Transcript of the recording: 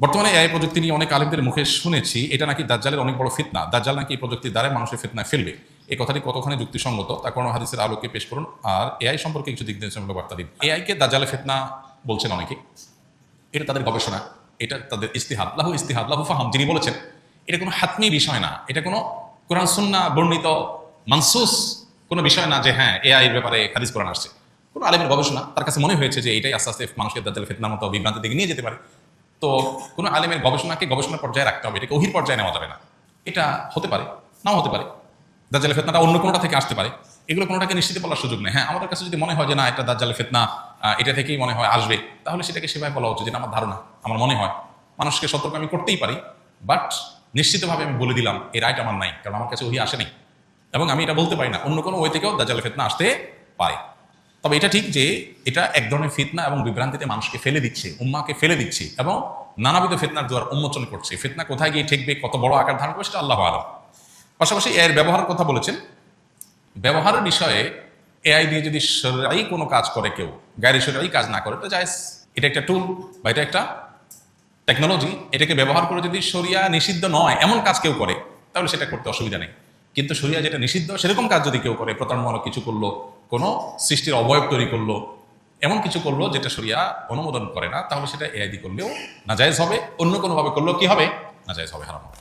বর্তমানে এআই প্রযুক্তি নিয়ে অনেক আলেমদের মুখে শুনেছি এটা নাকি দাজ্জালের অনেক বড় ফিতনা। দাজ্জাল নাকি এই প্রযুক্তির দ্বারা মানুষের ফিতনায় ফেলবে। এই কথাটি কতখানি যুক্তিসঙ্গত তা কোন হাদিসের আলোকে পেশ করুন, আর এআই সম্পর্কে কিছু দিক নির্দেশনামূলক বার্তা দিন। এআইকে দাজ্জালের ফিতনা বলছেন অনেকে, এটা তাদের গবেষণা, এটা তাদের ইস্তিহাদ লাহু ফাহাম, যিনি বলেছেন এটা কোনো হাতমি বিষয় না, এটা কোনো কোরআন সুন্নাহ বর্ণিত মানসুস কোনো বিষয় না যে হ্যাঁ এআই এর ব্যাপারে হাদিস কোরআন আসছে। কোনো আলেমের গবেষণা, তার কাছে মনে হয়েছে যে এটাই আস্তে আস্তে মানুষকে দাজ্জালের ফিতনার মতো বিভ্রান্তির দিকে নিয়ে যেতে পারে। তো কোনো আলেমের গবেষণাকে গবেষণার পর্যায়ে রাখতে হবে, এটাকে ওহির পর্যায়ে নেওয়া যাবে না। এটা হতে পারে, নাও হতে পারে, দাজ্জালের ফিতনাটা অন্য কোনোটা থেকে আসতে পারে, এগুলো কোনোটাকে নিশ্চিত বলার সুযোগ নেই। হ্যাঁ, আমাদের কাছে যদি মনে হয় যে না এটা দাজ্জালের ফিতনা, এটা থেকেই মনে হয় আসবে, তাহলে সেটাকে সেভাবে বলা উচিত, যেটা আমার ধারণা, আমার মনে হয়। মানুষকে সতর্ক আমি করতেই পারি, বাট নিশ্চিতভাবে আমি বলে দিলাম এই রাইট আমার নাই, কারণ আমার কাছে ওহি আসেনি এবং আমি এটা বলতে পারি না অন্য কোনো ওয়ে থেকেও দাজ্জালের ফিতনা আসতে পারে। তবে এটা ঠিক যে এটা এক ধরনের ফিতনা এবং বিভ্রান্তিতে মানুষকে ফেলে দিচ্ছে, উম্মাকে ফেলে দিচ্ছে এবং নানাবিধ ফিতনার দুয়ার উন্মোচন করছে। ফিতনা কোথায় গিয়ে ঠেকবে, কত বড় আকার ধারণ করবে, সেটা আল্লাহু আলাম। পাশাপাশি এর ব্যবহারের কথা বলেছেন। ব্যবহারের বিষয়ে এআই দিয়ে যদি শরঈ কোনো কাজ করে কেউ, গায়রে শরঈ কাজ না করে, তো জায়েজ। এটা একটা টুল বা এটা একটা টেকনোলজি, এটাকে ব্যবহার করে যদি শরিয়া নিষিদ্ধ নয় এমন কাজ কেউ করে, তাহলে সেটা করতে অসুবিধা নেই। কিন্তু শরিয়া যেটা নিষিদ্ধ সেরকম কাজ যদি কেউ করে, প্রতারণামূলক কিছু করলো, কোনো সৃষ্টির অবয়ব তৈরি করলো, এমন কিছু করলো যেটা শরিয়া অনুমোদন করে না, তাহলে সেটা এআই দিয়ে করলেও নাজায়েজ হবে, অন্য কোনোভাবে করলেও কি হবে, নাজায়েজ হবে, হারাম হবে।